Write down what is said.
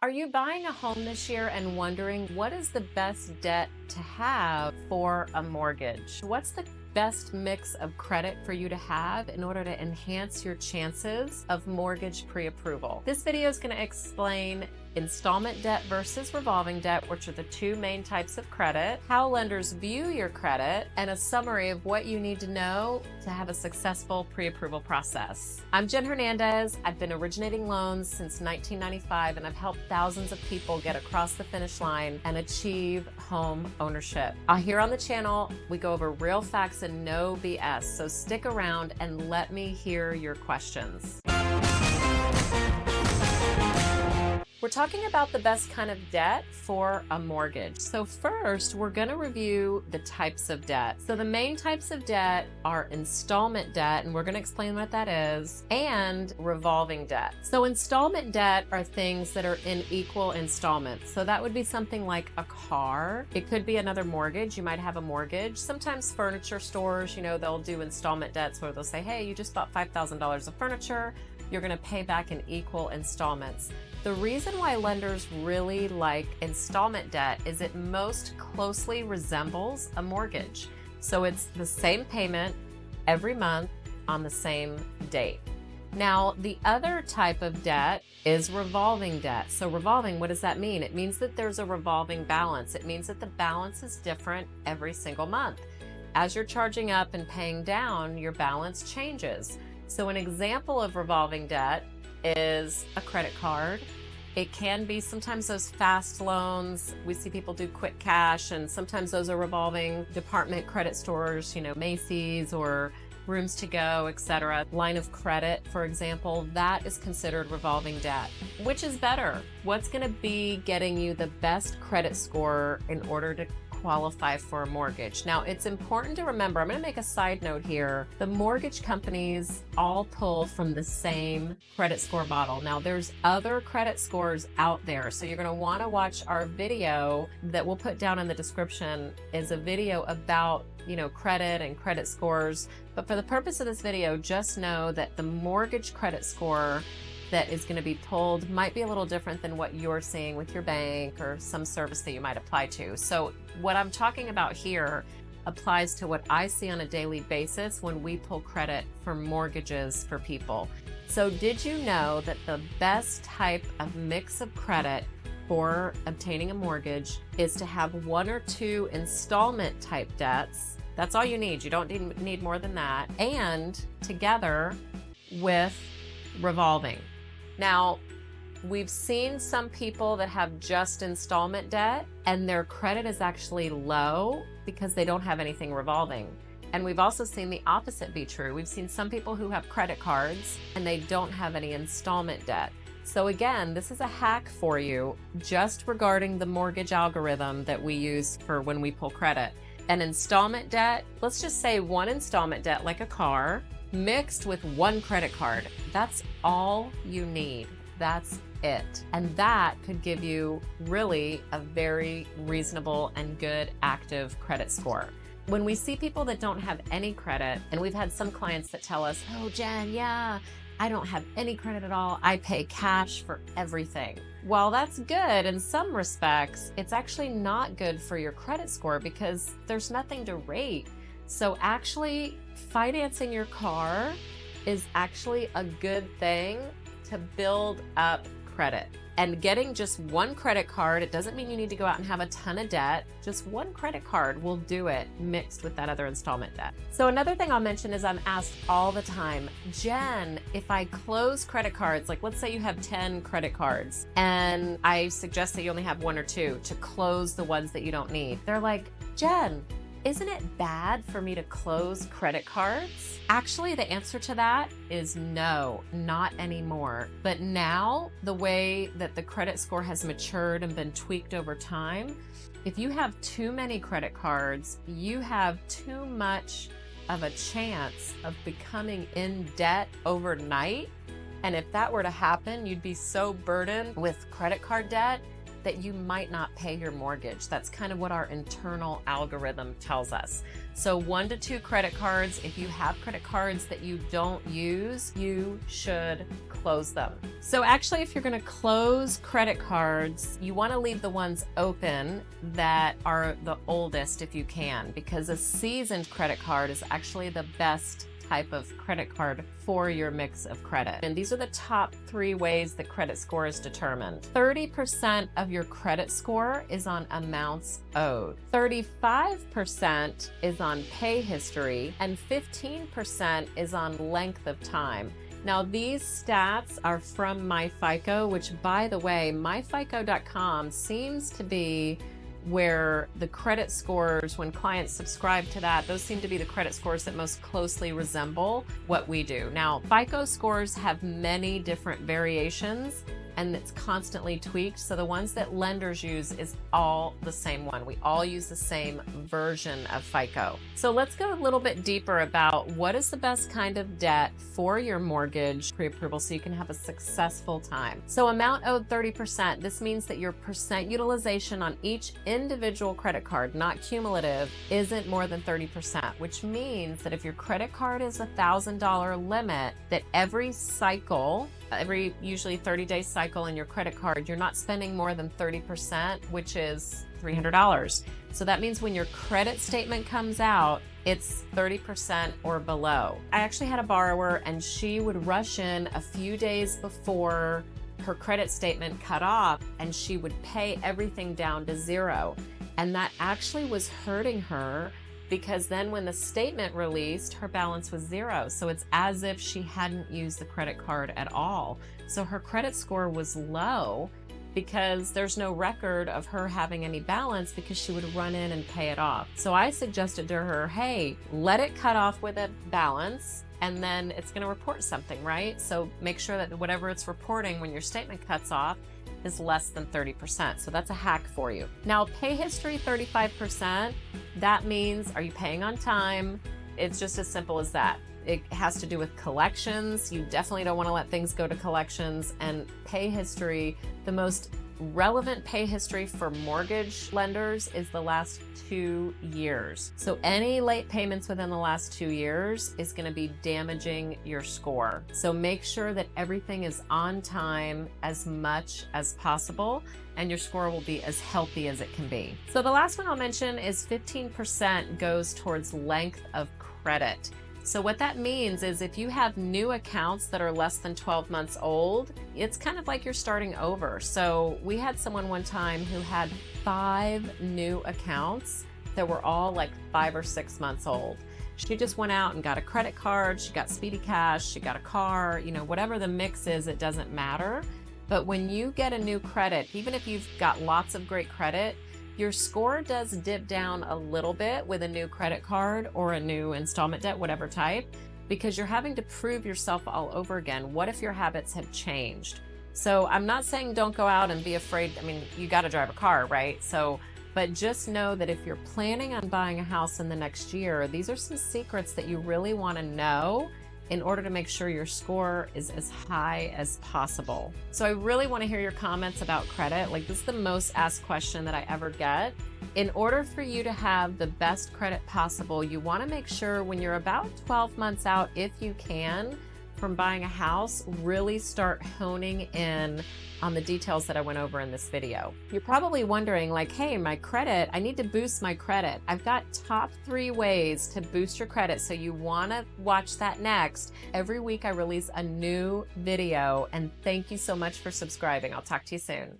Are you buying a home this year and wondering what is the best debt to have for a mortgage? What's the best mix of credit for you to have in order to enhance your chances of mortgage pre-approval? This video is going to explain installment debt versus revolving debt, which are the two main types of credit, how lenders view your credit, and a summary of what you need to know to have a successful pre-approval process. I'm Jen Hernandez. I've been originating loans since 1995, and I've helped thousands of people get across the finish line and achieve home ownership. Here on the channel, we go over real facts and no BS, so stick around and let me hear your questions. We're talking about the best kind of debt for a mortgage. So first, we're going to review the types of debt. So the main types of debt are installment debt, and we're going to explain what that is, and revolving debt. So installment debt are things that are in equal installments. So that would be something like a car. It could be another mortgage. You might have a mortgage. Sometimes furniture stores, they'll do installment debts where they'll say, hey, you just bought $5,000 of furniture. You're going to pay back in equal installments. The reason why lenders really like installment debt is it most closely resembles a mortgage. So it's the same payment every month on the same date. Now, the other type of debt is revolving debt. So revolving, what does that mean? It means that there's a revolving balance. It means that the balance is different every single month. As you're charging up and paying down, your balance changes. So an example of revolving debt is a credit card. It can be sometimes those fast loans. We see people do quick cash, and sometimes those are revolving department credit stores, Macy's or Rooms to Go, etc. Line of credit, for example, that is considered revolving debt. Which is better? What's going to be getting you the best credit score in order to qualify for a mortgage? Now, it's important to remember, I'm going to make a side note here, the mortgage companies all pull from the same credit score model. Now, there's other credit scores out there, so you're going to want to watch our video that we'll put down in the description. Is a video about credit and credit scores, but for the purpose of this video, just know that the mortgage credit score that is going to be pulled might be a little different than what you're seeing with your bank or some service that you might apply to. So what I'm talking about here applies to what I see on a daily basis when we pull credit for mortgages for people. So did you know that the best type of mix of credit for obtaining a mortgage is to have one or two installment type debts? That's all you need. You don't need more than that. And together with revolving. Now, we've seen some people that have just installment debt and their credit is actually low because they don't have anything revolving. And we've also seen the opposite be true. We've seen some people who have credit cards and they don't have any installment debt. So again, this is a hack for you just regarding the mortgage algorithm that we use for when we pull credit. An installment debt, let's just say one installment debt like a car, mixed with one credit card. That's all you need. That's it. And that could give you really a very reasonable and good active credit score. When we see people that don't have any credit, and we've had some clients that tell us, oh, Jen, yeah, I don't have any credit at all. I pay cash for everything. While that's good in some respects, it's actually not good for your credit score because there's nothing to rate. So actually, financing your car is actually a good thing to build up credit. And getting just one credit card, it doesn't mean you need to go out and have a ton of debt. Just one credit card will do it mixed with that other installment debt. So another thing I'll mention is I'm asked all the time, Jen, if I close credit cards, like let's say you have 10 credit cards and I suggest that you only have one or two to close the ones that you don't need. They're like, Jen, isn't it bad for me to close credit cards? Actually, the answer to that is no, not anymore. But now, the way that the credit score has matured and been tweaked over time, if you have too many credit cards, you have too much of a chance of becoming in debt overnight. And if that were to happen, you'd be so burdened with credit card debt that you might not pay your mortgage. That's kind of what our internal algorithm tells us. So 1 to 2 credit cards. If you have credit cards that you don't use, you should close them. So actually, if you're going to close credit cards, you want to leave the ones open that are the oldest if you can, because a seasoned credit card is actually the best type of credit card for your mix of credit. And these are the top 3 ways that credit score is determined. 30% of your credit score is on amounts owed. 35% is on pay history, and 15% is on length of time. Now, these stats are from MyFICO, which, by the way, myfico.com seems to be where the credit scores, when clients subscribe to that, those seem to be the credit scores that most closely resemble what we do. Now, FICO scores have many different variations, and it's constantly tweaked. So the ones that lenders use is all the same one. We all use the same version of FICO. So let's go a little bit deeper about what is the best kind of debt for your mortgage pre-approval so you can have a successful time. So amount owed 30%. This means that your percent utilization on each individual credit card, not cumulative, isn't more than 30%, which means that if your credit card is $1,000 limit, that every cycle, every usually 30-day cycle in your credit card, you're not spending more than 30%, which is $300. So that means when your credit statement comes out, it's 30% or below. I actually had a borrower, and she would rush in a few days before her credit statement cut off, and she would pay everything down to 0. And that actually was hurting her, because then when the statement released, her balance was 0. So it's as if she hadn't used the credit card at all. So her credit score was low because there's no record of her having any balance, because she would run in and pay it off. So I suggested to her, hey, let it cut off with a balance, and then it's going to report something, right? So make sure that whatever it's reporting when your statement cuts off is less than 30%. So that's a hack for you. Now, pay history 35%, that means, are you paying on time? It's just as simple as that. It has to do with collections. You definitely don't want to let things go to collections. And pay history, the most relevant pay history for mortgage lenders is the last 2 years. So any late payments within the last 2 years is going to be damaging your score. So make sure that everything is on time as much as possible, and your score will be as healthy as it can be. So the last one I'll mention is 15% goes towards length of credit. So what that means is if you have new accounts that are less than 12 months old, it's kind of like you're starting over. So we had someone one time who had 5 new accounts that were all like 5 or 6 months old. She just went out and got a credit card, she got Speedy Cash, she got a car, whatever the mix is, it doesn't matter. But when you get a new credit, even if you've got lots of great credit, your score does dip down a little bit with a new credit card or a new installment debt, whatever type, because you're having to prove yourself all over again. What if your habits have changed? So I'm not saying don't go out and be afraid. I mean, you got to drive a car, right? But just know that if you're planning on buying a house in the next year, these are some secrets that you really want to know in order to make sure your score is as high as possible. So I really want to hear your comments about credit. Like, this is the most asked question that I ever get. In order for you to have the best credit possible, you want to make sure when you're about 12 months out, if you can, from buying a house, really start honing in on the details that I went over in this video. You're probably wondering, like, hey, my credit, I need to boost my credit. I've got top 3 ways to boost your credit, so you want to watch that next. Every week I release a new video, and thank you so much for subscribing. I'll talk to you soon.